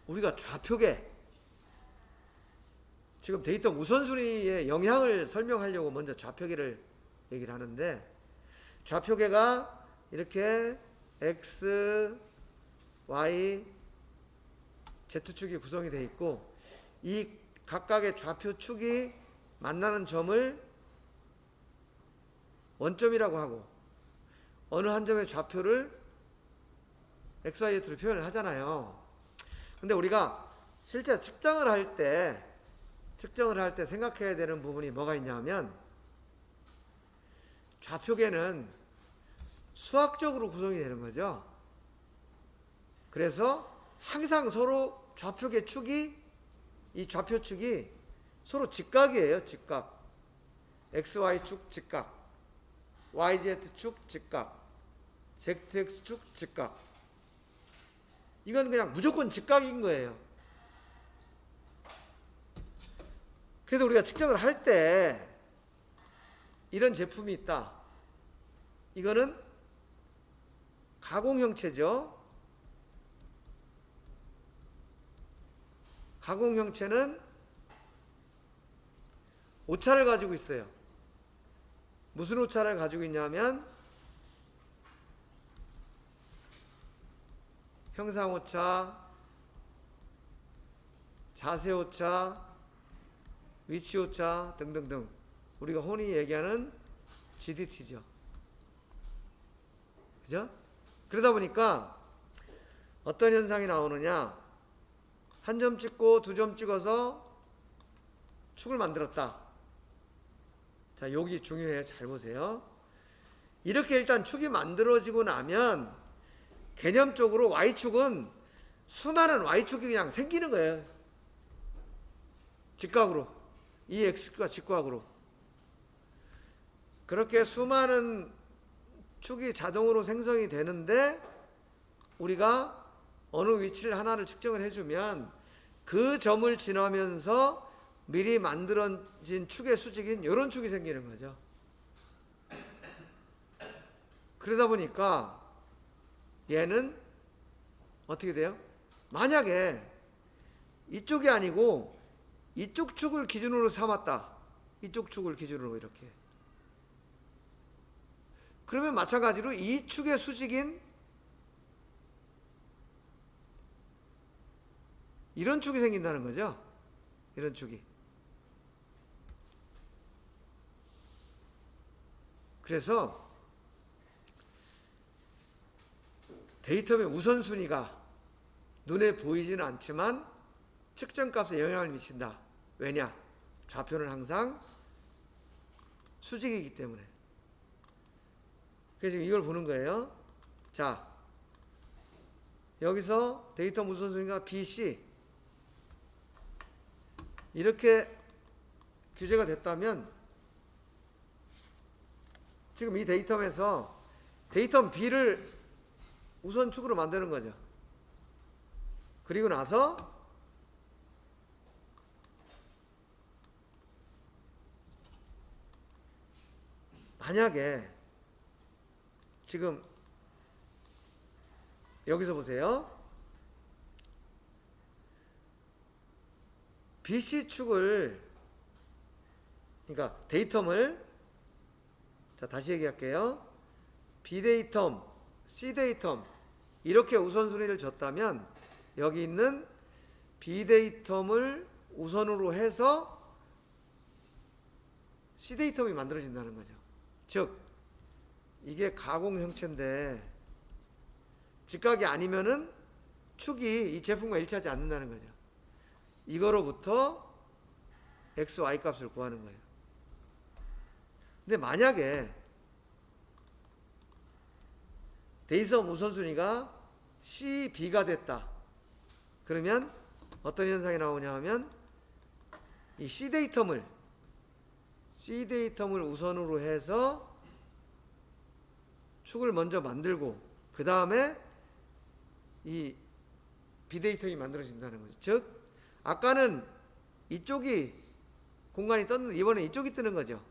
우리가 좌표계, 지금 데이터 우선순위의 영향을 설명하려고 먼저 좌표계를 얘기를 하는데, 좌표계가 이렇게 X, Y, Z축이 구성이 되어 있고, 이 각각의 좌표축이 만나는 점을 원점이라고 하고, 어느 한 점의 좌표를 XYZ로 표현을 하잖아요. 근데 우리가 실제 측정을 할 때 생각해야 되는 부분이 뭐가 있냐면, 좌표계는 수학적으로 구성이 되는 거죠. 그래서 항상 서로 좌표계 축이, 이 좌표축이 서로 직각이에요. 직각. XY축 직각, YZ축 직각, ZX축 직각. 이건 그냥 무조건 직각인 거예요. 그래서 우리가 측정을 할 때 이런 제품이 있다. 이거는 가공 형체죠. 가공 형체는 오차를 가지고 있어요. 무슨 오차를 가지고 있냐면 형상오차, 자세오차, 위치오차 등등등, 우리가 흔히 얘기하는 GDT죠. 그죠? 그러다 보니까 어떤 현상이 나오느냐, 한 점 찍고 두 점 찍어서 축을 만들었다. 자, 여기 중요해요. 잘 보세요. 이렇게 일단 축이 만들어지고 나면 개념적으로 Y축은 수많은 Y축이 그냥 생기는 거예요. 직각으로. 이 X축과 직각으로. 그렇게 수많은 축이 자동으로 생성이 되는데, 우리가 어느 위치를 하나를 측정을 해주면 그 점을 지나면서 미리 만들어진 축의 수직인 이런 축이 생기는 거죠. 그러다 보니까 얘는 어떻게 돼요? 만약에 이쪽이 아니고 이쪽 축을 기준으로 삼았다. 이쪽 축을 기준으로 이렇게. 그러면 마찬가지로 이 축의 수직인 이런 축이 생긴다는 거죠. 이런 축이. 그래서 데이터의 우선순위가 눈에 보이지는 않지만 측정값에 영향을 미친다. 왜냐? 좌표는 항상 수직이기 때문에. 그래서 지금 이걸 보는 거예요. 자, 여기서 데이터 우선순위가 BC 이렇게 규제가 됐다면, 지금 이 데이터에서 데이터 B를 우선축으로 만드는 거죠. 그리고 나서 만약에 지금 여기서 보세요. BC축을, 그러니까 데이텀을, 자 다시 얘기할게요. B데이텀, C데이텀 이렇게 우선순위를 줬다면, 여기 있는 B데이텀을 우선으로 해서 C데이텀이 만들어진다는 거죠. 즉 이게 가공 형체인데 직각이 아니면은 축이 이 제품과 일치하지 않는다는 거죠. 이거로부터 X, Y 값을 구하는 거예요. 근데 만약에 데이터 우선순위가 C, B가 됐다. 그러면 어떤 현상이 나오냐 하면, 이 C데이텀을 우선으로 해서 축을 먼저 만들고 그 다음에 이 B데이텀이 만들어진다는 거죠. 즉 아까는 이쪽이 공간이 떴는데 이번에 이쪽이 뜨는 거죠.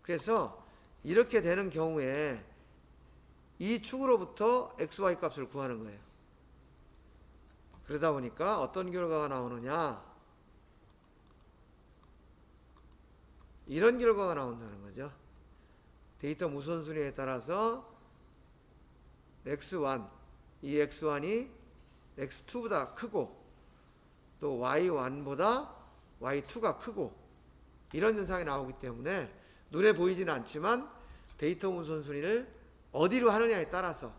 그래서 이렇게 되는 경우에 이 축으로부터 XY 값을 구하는 거예요. 그러다 보니까 어떤 결과가 나오느냐, 이런 결과가 나온다는 거죠. 데이터 우선순위에 따라서 x1, 이 x1이 x2보다 크고 또 y1보다 y2가 크고 이런 현상이 나오기 때문에 눈에 보이지는 않지만 데이터 우선순위를 어디로 하느냐에 따라서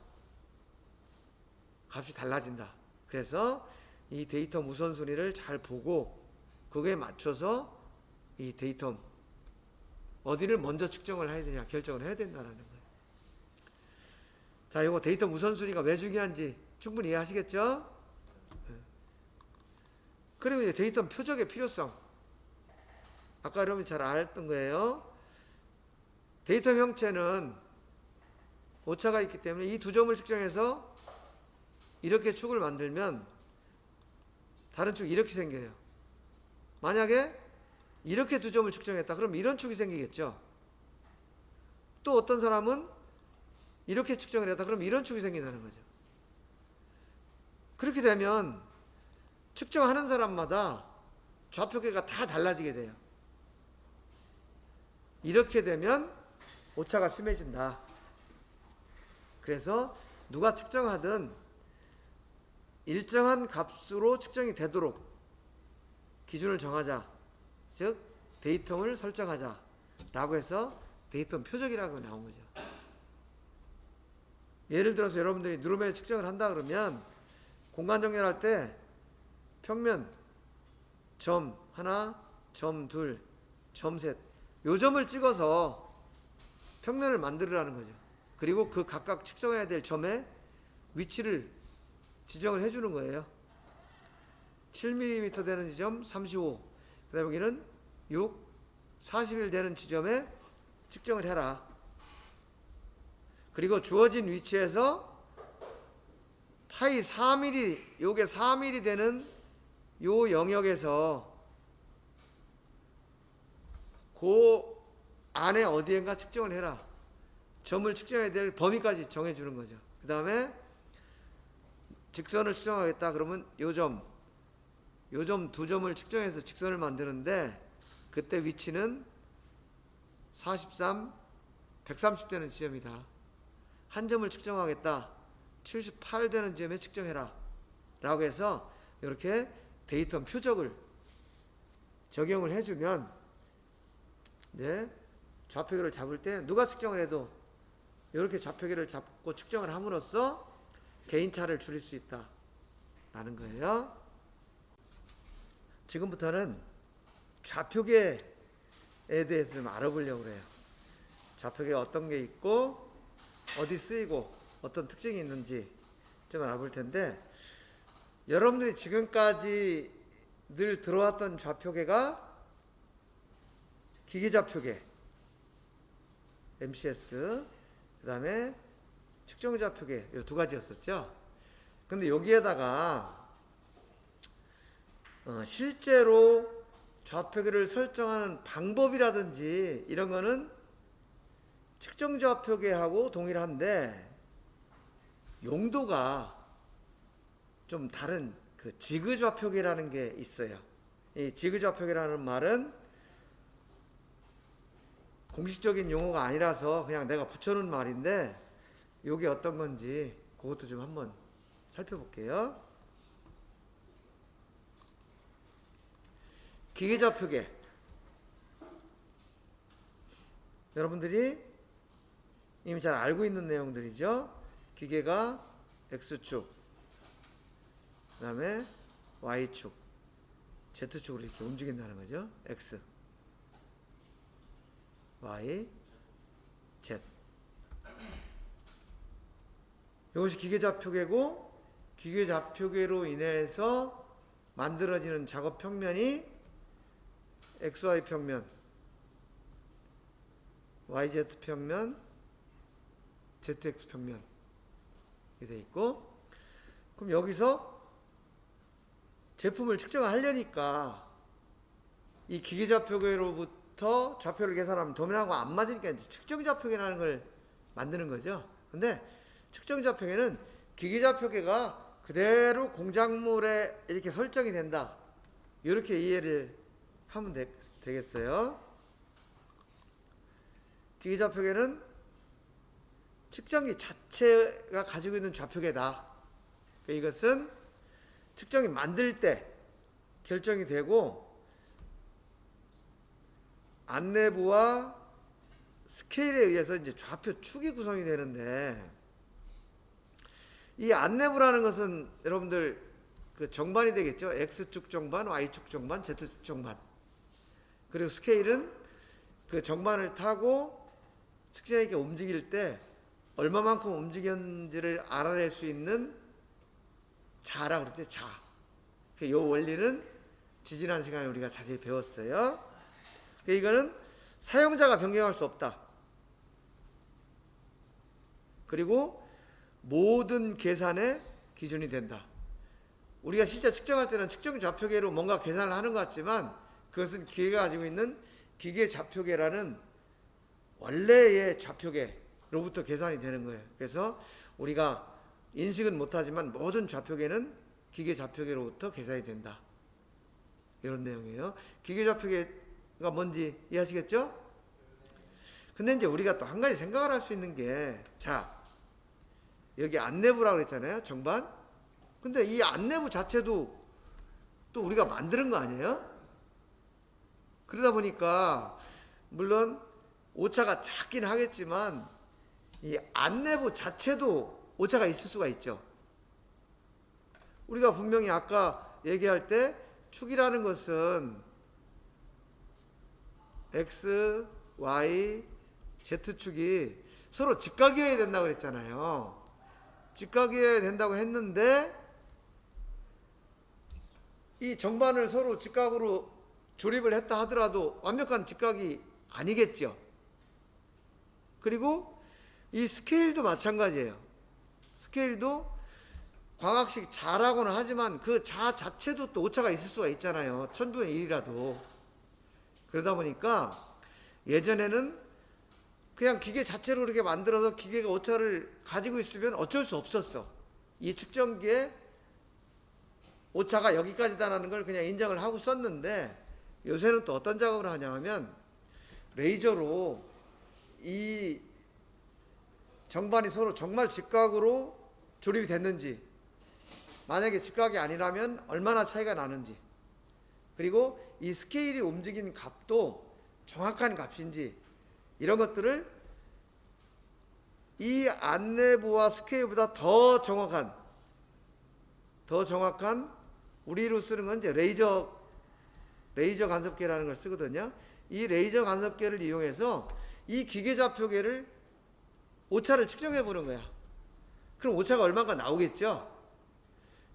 값이 달라진다. 그래서 이 데이터 우선순위를 잘 보고 그거에 맞춰서 이 데이터 어디를 먼저 측정을 해야 되냐 결정을 해야 된다는 거예요. 자, 이거 데이터 우선순위가 왜 중요한지 충분히 이해하시겠죠? 그리고 이제 데이터 표적의 필요성. 아까 여러분이 잘 알았던 거예요. 데이터 형체는 오차가 있기 때문에 이 두 점을 측정해서 이렇게 축을 만들면 다른 축이 이렇게 생겨요. 만약에 이렇게 두 점을 측정했다. 그럼 이런 축이 생기겠죠. 또 어떤 사람은 이렇게 측정을 했다. 그럼 이런 축이 생긴다는 거죠. 그렇게 되면 측정하는 사람마다 좌표계가 다 달라지게 돼요. 이렇게 되면 오차가 심해진다. 그래서 누가 측정하든 일정한 값으로 측정이 되도록 기준을 정하자. 즉 데이텀을 설정하자 라고 해서 데이텀 표적이라고 나온 거죠. 예를 들어서 여러분들이 누르메 측정을 한다 그러면 공간 정렬할 때 평면 점 하나, 점 둘, 점 셋, 요 점을 찍어서 평면을 만들으라는 거죠. 그리고 그 각각 측정해야 될 점의 위치를 지정을 해주는 거예요. 7mm 되는 지점 35, 그 다음에 여기는 6, 41 되는 지점에 측정을 해라. 그리고 주어진 위치에서 파이 4mm, 요게 4mm 되는 요 영역에서 그 안에 어디엔가 측정을 해라. 점을 측정해야 될 범위까지 정해주는 거죠. 그 다음에 직선을 측정하겠다 그러면 요 점 두 점을 측정해서 직선을 만드는데 그때 위치는 43, 130 되는 지점이다. 한 점을 측정하겠다. 78 되는 지점에 측정해라. 라고 해서 이렇게 데이터 표적을 적용을 해주면 네, 좌표계를 잡을 때 누가 측정을 해도 이렇게 좌표계를 잡고 측정을 함으로써 개인차를 줄일 수 있다. 라는 거예요. 지금부터는 좌표계에 대해서 좀 알아보려고 그래요. 좌표계가 어떤 게 있고 어디 쓰이고 어떤 특징이 있는지 좀 알아볼 텐데 여러분들이 지금까지 늘 들어왔던 좌표계가 기계좌표계 MCS 그 다음에 측정좌표계 이 두 가지였었죠. 근데 여기에다가 실제로 좌표계를 설정하는 방법이라든지 이런 거는 측정좌표계하고 동일한데 용도가 좀 다른 그 지그좌표계라는 게 있어요. 이 지그좌표계라는 말은 공식적인 용어가 아니라서 그냥 내가 붙여놓은 말인데 이게 어떤 건지 그것도 좀 한번 살펴볼게요. 기계좌표계 여러분들이 이미 잘 알고 있는 내용들이죠. 기계가 X축 그 다음에 Y축 Z축으로 이렇게 움직인다는 거죠. X Y Z 이것이 기계좌표계고 기계좌표계로 인해서 만들어지는 작업 평면이 XY 평면, YZ 평면, ZX 평면 이렇게 돼 있고 그럼 여기서 제품을 측정하려니까 이 기계좌표계로부터 좌표를 계산하면 도면하고 안 맞으니까 이제 측정좌표계라는 걸 만드는 거죠. 근데 측정좌표계는 기계좌표계가 그대로 공작물에 이렇게 설정이 된다. 이렇게 이해를 하면 되겠어요. 기계좌표계는 측정기 자체가 가지고 있는 좌표계다. 이것은 측정기 만들 때 결정이 되고 안내부와 스케일에 의해서 이제 좌표 축이 구성이 되는데, 이 안내부라는 것은 여러분들 그 정반이 되겠죠. X축 정반, Y축 정반, Z축 정반. 그리고 스케일은 그 정반을 타고 측정기가 움직일 때 얼마만큼 움직였는지를 알아낼 수 있는 자라고 그랬죠. 자. 이 원리는 지지난 시간에 우리가 자세히 배웠어요. 이거는 사용자가 변경할 수 없다. 그리고 모든 계산의 기준이 된다. 우리가 실제 측정할 때는 측정 좌표계로 뭔가 계산을 하는 것 같지만, 그것은 기계가 가지고 있는 기계 좌표계라는 원래의 좌표계로부터 계산이 되는 거예요. 그래서 우리가 인식은 못하지만 모든 좌표계는 기계 좌표계로부터 계산이 된다. 이런 내용이에요. 기계 좌표계가 뭔지 이해하시겠죠? 근데 이제 우리가 또 한 가지 생각을 할 수 있는 게, 자, 여기 안내부라고 그랬잖아요. 정반. 근데 이 안내부 자체도 또 우리가 만드는 거 아니에요? 그러다 보니까 물론 오차가 작긴 하겠지만 이 안내부 자체도 오차가 있을 수가 있죠. 우리가 분명히 아까 얘기할 때 축이라는 것은 X, Y, Z축이 서로 직각이어야 된다고 그랬잖아요. 직각이어야 된다고 했는데 이 정반을 서로 직각으로 조립을 했다 하더라도 완벽한 직각이 아니겠죠. 그리고 이 스케일도 마찬가지예요. 스케일도 광학식 자라고는 하지만 그 자 자체도 또 오차가 있을 수가 있잖아요. 1000분의 1이라도. 그러다 보니까 예전에는 그냥 기계 자체로 이렇게 만들어서 기계가 오차를 가지고 있으면 어쩔 수 없었어. 이 측정기에 오차가 여기까지다라는 걸 그냥 인정을 하고 썼는데, 요새는 또 어떤 작업을 하냐 하면 레이저로 이 정반이 서로 정말 직각으로 조립이 됐는지, 만약에 직각이 아니라면 얼마나 차이가 나는지, 그리고 이 스케일이 움직인 값도 정확한 값인지, 이런 것들을 이 안내부와 스케일보다 더 정확한 우리로 쓰는 건 이제 레이저 간섭계라는 걸 쓰거든요. 이 레이저 간섭계를 이용해서 이 기계 좌표계를 오차를 측정해 보는 거야. 그럼 오차가 얼마가 나오겠죠?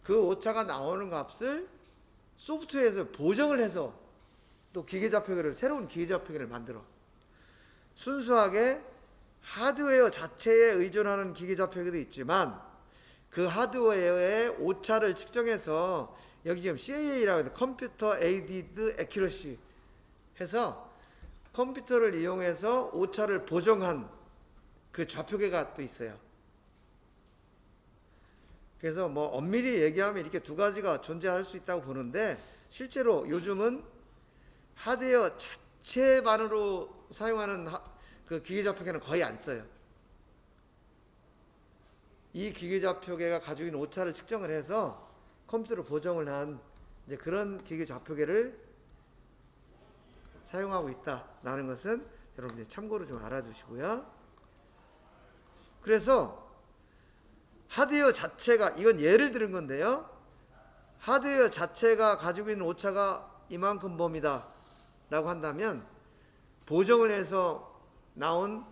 그 오차가 나오는 값을 소프트웨어에서 보정을 해서 또 새로운 기계 좌표계를 만들어. 순수하게 하드웨어 자체에 의존하는 기계 좌표계도 있지만, 그 하드웨어의 오차를 측정해서, 여기 지금 CAA라고 해서 컴퓨터 에이디드 애큐러시 해서 컴퓨터를 이용해서 오차를 보정한 그 좌표계가 또 있어요. 그래서 뭐 엄밀히 얘기하면 이렇게 두 가지가 존재할 수 있다고 보는데, 실제로 요즘은 하드웨어 자체만으로 사용하는 그 기계좌표계는 거의 안 써요. 이 기계좌표계가 가지고 있는 오차를 측정을 해서 컴퓨터로 보정을 한 이제 그런 기계좌표계를 사용하고 있다라는 것은 여러분들이 참고로 좀 알아두시고요. 그래서 하드웨어 자체가, 이건 예를 들은 건데요, 하드웨어 자체가 가지고 있는 오차가 이만큼 범위다 라고 한다면, 보정을 해서 나온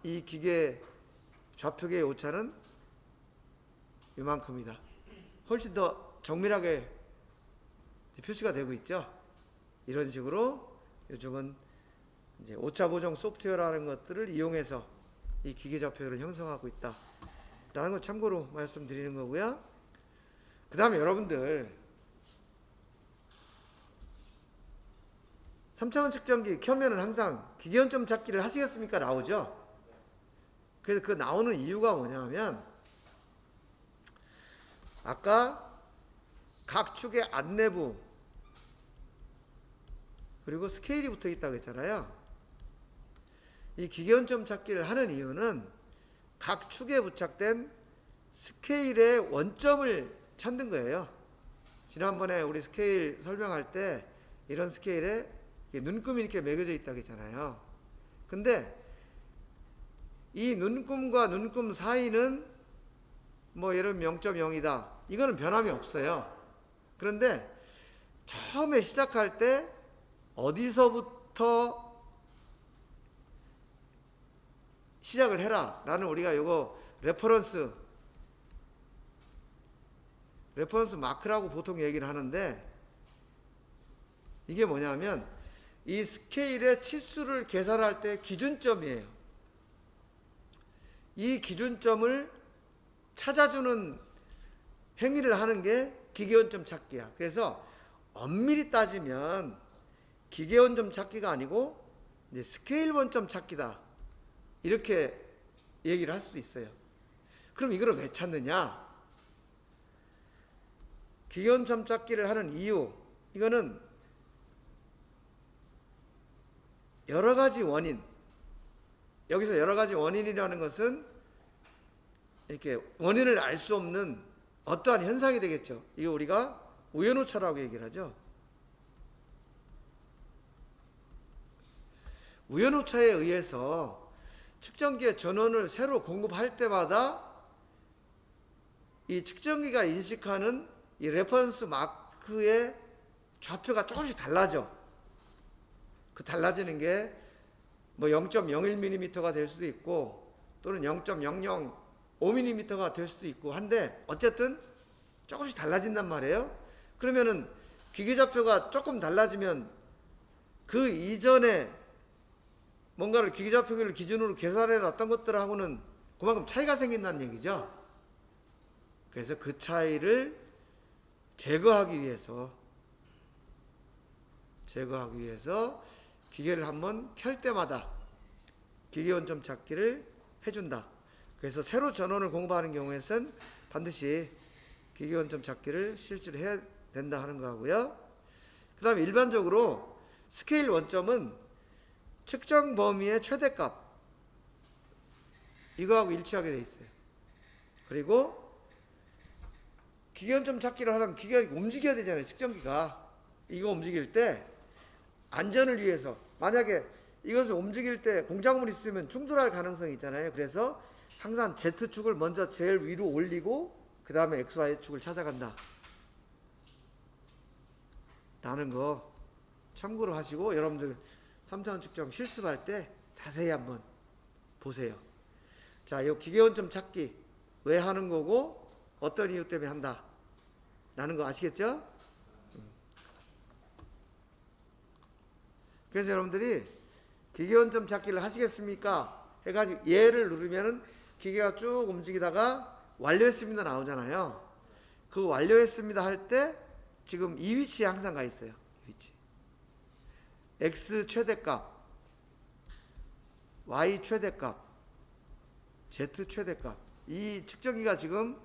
이 기계 좌표계의 오차는 이만큼이다. 훨씬 더 정밀하게 표시가 되고 있죠. 이런 식으로 요즘은 이제 오차 보정 소프트웨어라는 것들을 이용해서 이 기계 좌표계를 형성하고 있다 라는 거 참고로 말씀드리는 거고요. 그 다음에 여러분들 3차원 측정기 켜면은 항상 기계원점 찾기를 하시겠습니까? 나오죠. 그래서 그 나오는 이유가 뭐냐면, 아까 각 축의 안내부 그리고 스케일이 붙어 있다고 했잖아요. 이 기계원점 찾기를 하는 이유는 각 축에 부착된 스케일의 원점을 찾는 거예요. 지난번에 우리 스케일 설명할 때 이런 스케일에 눈금이 이렇게 매겨져 있다고 했잖아요. 근데 이 눈금과 눈금 사이는 뭐 예를 들면 0.0이다. 이거는 변함이 없어요. 그런데 처음에 시작할 때 어디서부터 시작을 해라 라는 우리가 요거 레퍼런스 마크라고 보통 얘기를 하는데, 이게 뭐냐면 이 스케일의 치수를 계산할 때 기준점이에요. 이 기준점을 찾아주는 행위를 하는 게 기계원점 찾기야. 그래서 엄밀히 따지면 기계원점 찾기가 아니고 이제 스케일 원점 찾기다, 이렇게 얘기를 할 수 있어요. 그럼 이걸 왜 찾느냐? 기계원점 찾기를 하는 이유, 이거는 여러 가지 원인, 여기서 여러 가지 원인이라는 것은 이렇게 원인을 알 수 없는 어떠한 현상이 되겠죠. 이거 우리가 우연오차라고 얘기를 하죠. 우연오차에 의해서 측정기의 전원을 새로 공급할 때마다 이 측정기가 인식하는 이 레퍼런스 마크의 좌표가 조금씩 달라져. 그 달라지는 게 뭐 0.01mm가 될 수도 있고 또는 0.005mm가 될 수도 있고 한데 어쨌든 조금씩 달라진단 말이에요. 그러면은 기계좌표가 조금 달라지면 그 이전에 뭔가를 기계좌표를 기준으로 계산해 놨던 것들하고는 그만큼 차이가 생긴다는 얘기죠. 그래서 그 차이를 제거하기 위해서 기계를 한번 켤 때마다 기계원점 찾기를 해준다. 그래서 새로 전원을 공부하는 경우에는 반드시 기계원점 찾기를 실제로 해야 된다 하는 거고요. 그 다음에 일반적으로 스케일 원점은 측정 범위의 최대값, 이거하고 일치하게 돼 있어요. 그리고 기계원점 찾기를 하려면 기계가 움직여야 되잖아요. 측정기가 이거 움직일 때 안전을 위해서, 만약에 이것을 움직일 때 공작물이 있으면 충돌할 가능성이 있잖아요. 그래서 항상 Z축을 먼저 제일 위로 올리고 그 다음에 XY축을 찾아간다 라는 거 참고로 하시고, 여러분들 3차원 측정 실습할 때 자세히 한번 보세요. 자, 이 기계원점 찾기 왜 하는 거고 어떤 이유 때문에 한다 라는 거 아시겠죠? 그래서 여러분들이 기계원점 찾기를 하시겠습니까? 해가지고 얘를 누르면은 기계가 쭉 움직이다가 완료했습니다 나오잖아요. 그 완료했습니다 할 때 지금 이 위치에 항상 가 있어요. 이 위치. X 최대값, Y 최대값, Z 최대값. 이 측정기가 지금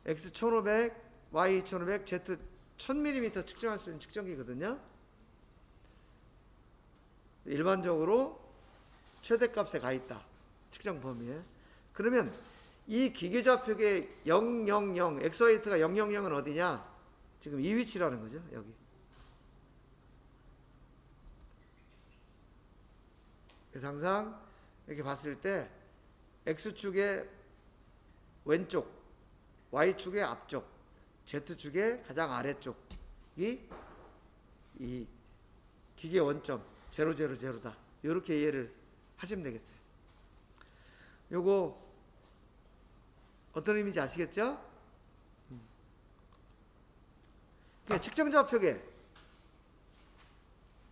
X 1500, Y 2500, Z 1000mm 측정할 수 있는 측정기거든요. 일반적으로 최대값에 가 있다. 측정 범위에. 그러면 이 기계좌표의 000, XY가 000은 어디냐? 지금 이 위치라는 거죠. 여기. 그래서 항상 이렇게 봤을 때 X축의 왼쪽, Y축의 앞쪽, Z축의 가장 아래쪽이 이 기계 원점 000다. 이렇게 이해를 하시면 되겠어요. 요거 어떤 의미인지 아시겠죠? 그러니까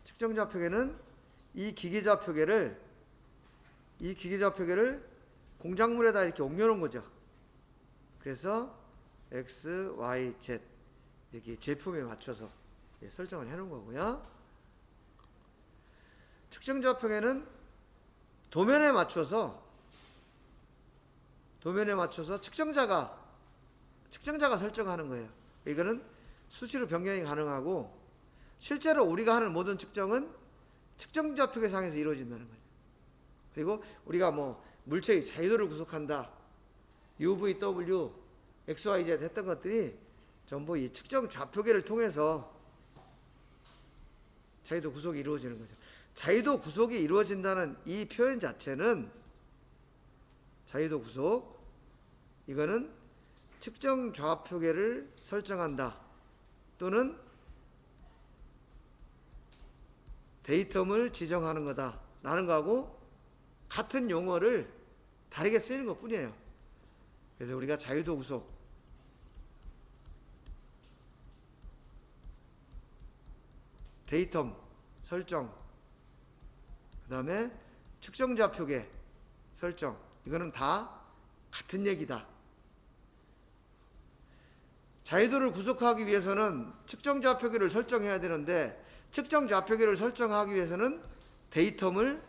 측정좌표계는 이 기계좌표계를 공작물에다 이렇게 옮겨놓은 거죠. 그래서 X, Y, Z 이렇게 제품에 맞춰서 설정을 해놓은 거고요. 측정좌표계는 도면에 맞춰서 측정자가 측정자가 설정하는 거예요. 이거는 수시로 변경이 가능하고, 실제로 우리가 하는 모든 측정은 측정 좌표계상에서 이루어진다는 거죠. 그리고 우리가 뭐 물체의 자유도를 구속한다, UV, W, X, Y, Z 했던 것들이 전부 이 측정 좌표계를 통해서 자유도 구속이 이루어지는 거죠. 자유도 구속이 이루어진다는 이 표현 자체는, 자유도 구속, 이거는 측정 좌표계를 설정한다 또는 데이텀을 지정하는 거다 라는 거하고 같은 용어를 다르게 쓰이는 것 뿐이에요. 그래서 우리가 자유도 구속, 데이텀 설정, 그 다음에 측정 좌표계 설정, 이거는 다 같은 얘기다. 자유도를 구속하기 위해서는 측정 좌표계를 설정해야 되는데, 측정 좌표계를 설정하기 위해서는 데이텀을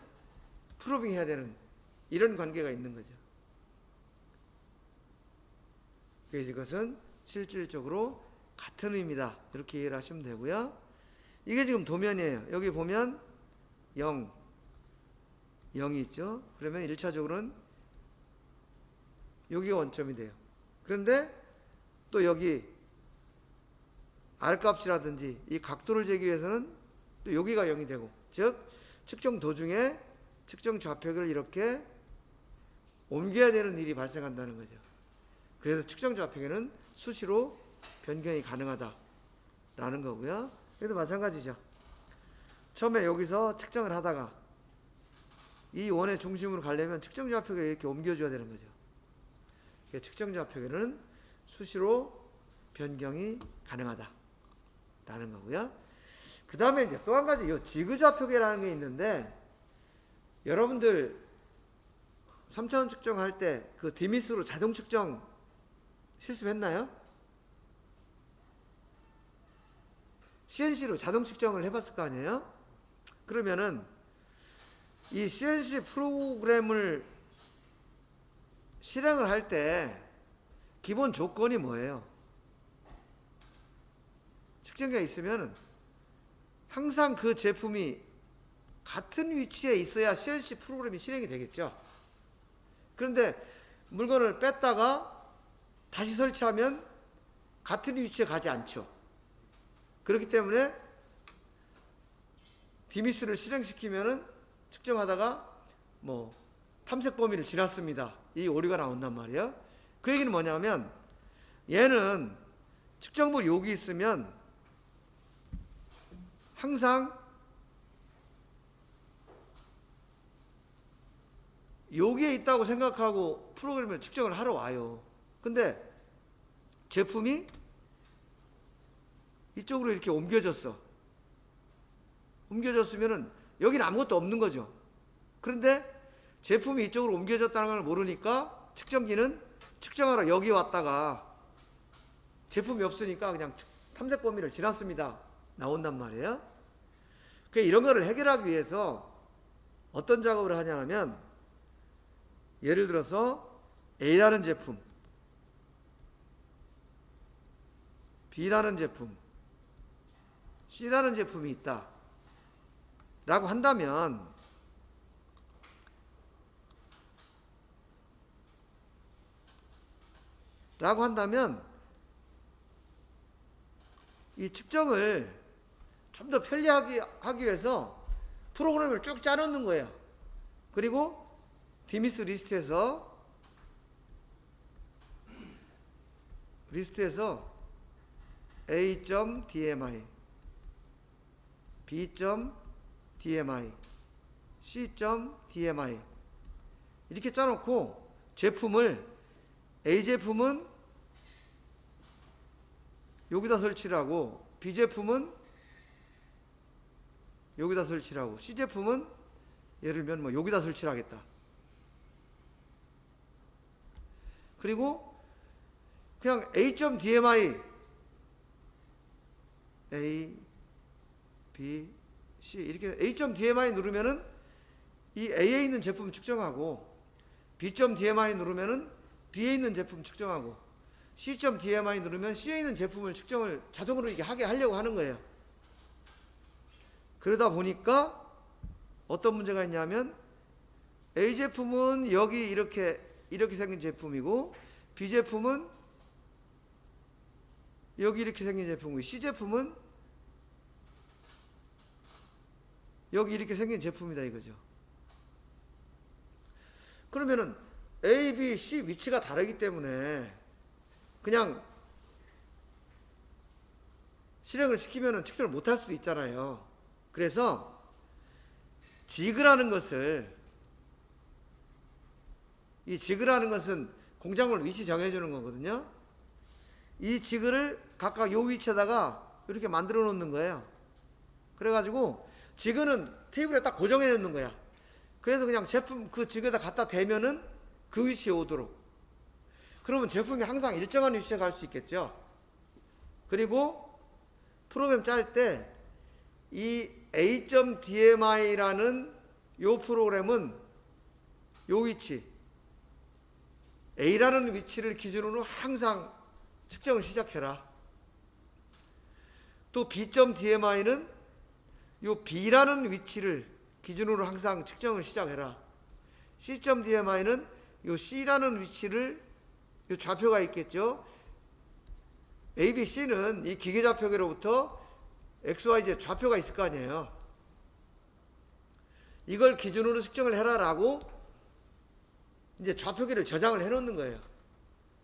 프로빙해야 되는, 이런 관계가 있는 거죠. 그래서 이것은 실질적으로 같은 의미다, 이렇게 이해를 하시면 되고요. 이게 지금 도면이에요. 여기 보면 0, 0이 있죠. 그러면 1차적으로는 여기가 원점이 돼요. 그런데 또 여기 R값이라든지 이 각도를 재기 위해서는 또 여기가 0이 되고, 즉 측정 도중에 측정 좌표계를 이렇게 옮겨야 되는 일이 발생한다는 거죠. 그래서 측정 좌표계는 수시로 변경이 가능하다라는 거고요. 여기도 마찬가지죠. 처음에 여기서 측정을 하다가 이 원의 중심으로 가려면 측정 좌표계를 이렇게 옮겨줘야 되는 거죠. 측정 좌표계는 수시로 변경이 가능하다라는 거고요. 그 다음에 이제 또 한 가지, 이 지그 좌표계라는 게 있는데, 여러분들 3차원 측정할 때 그 디미스로 자동 측정 실습했나요? CNC로 자동 측정을 해봤을 거 아니에요? 그러면은 이 CNC 프로그램을 실행을 할 때 기본 조건이 뭐예요? 측정기가 있으면 항상 그 제품이 같은 위치에 있어야 CNC 프로그램이 실행이 되겠죠. 그런데 물건을 뺐다가 다시 설치하면 같은 위치에 가지 않죠. 그렇기 때문에 디미스를 실행시키면은 측정하다가 뭐 탐색 범위를 지났습니다, 이 오류가 나온단 말이에요. 그 얘기는 뭐냐면, 얘는 측정물 여기 있으면 항상 여기에 있다고 생각하고 프로그램을 측정을 하러 와요. 근데 제품이 이쪽으로 이렇게 옮겨졌어. 옮겨졌으면은 여기는 아무것도 없는 거죠. 그런데 제품이 이쪽으로 옮겨졌다는 걸 모르니까 측정기는 측정하러 여기 왔다가 제품이 없으니까 그냥 탐색 범위를 지났습니다, 나온단 말이에요. 그래서 이런 거를 해결하기 위해서 어떤 작업을 하냐면, 예를 들어서 A라는 제품, B라는 제품, C라는 제품이 있다 라고 한다면, 이 측정을 좀 더 편리하게 하기 위해서 프로그램을 쭉 짜놓는 거예요. 그리고 디미스 리스트에서 A.DMI, B.DMI, C.DMI 이렇게 짜놓고, 제품을 A 제품은 여기다 설치를 하고, B 제품은 여기다 설치를 하고, C 제품은 예를 들면 뭐 여기다 설치를 하겠다. 그리고 그냥 A.DMI A, B, C 이렇게 A.DMI 누르면은 이 A에 있는 제품 측정하고, B.DMI 누르면은 B에 있는 제품 측정하고, C.DMI 누르면 C에 있는 제품을 측정을 자동으로 이렇게 하게 하려고 하는 거예요. 그러다 보니까 어떤 문제가 있냐면 A 제품은 여기 이렇게 생긴 제품이고 B 제품은 여기 이렇게 생긴 제품이고 C 제품은 여기 이렇게 생긴 제품이다 이거죠. 그러면은 A, B, C 위치가 다르기 때문에 그냥 실행을 시키면은 측정을 못할 수도 있잖아요. 그래서 지그라는 것을, 이 지그라는 것은 공작물 위치 정해주는 거거든요. 이 지그를 각각 요 위치에다가 이렇게 만들어 놓는 거예요. 그래가지고 지그는 테이블에 딱 고정해 놓는 거야. 그래서 그냥 제품 그 지그에다 갖다 대면은 그 위치에 오도록. 그러면 제품이 항상 일정한 위치에 갈 수 있겠죠. 그리고 프로그램 짤 때 이 A.DMI라는 요 프로그램은 요 위치, A라는 위치를 기준으로 항상 측정을 시작해라. 또 B.DMI는 요 B라는 위치를 기준으로 항상 측정을 시작해라. C.DMI는 요 C라는 위치를, 요 좌표가 있겠죠. A, B, C는 이 기계 좌표계로부터 X, Y, Z 좌표가 있을 거 아니에요. 이걸 기준으로 측정을 해라라고 이제 좌표계를 저장을 해 놓는 거예요.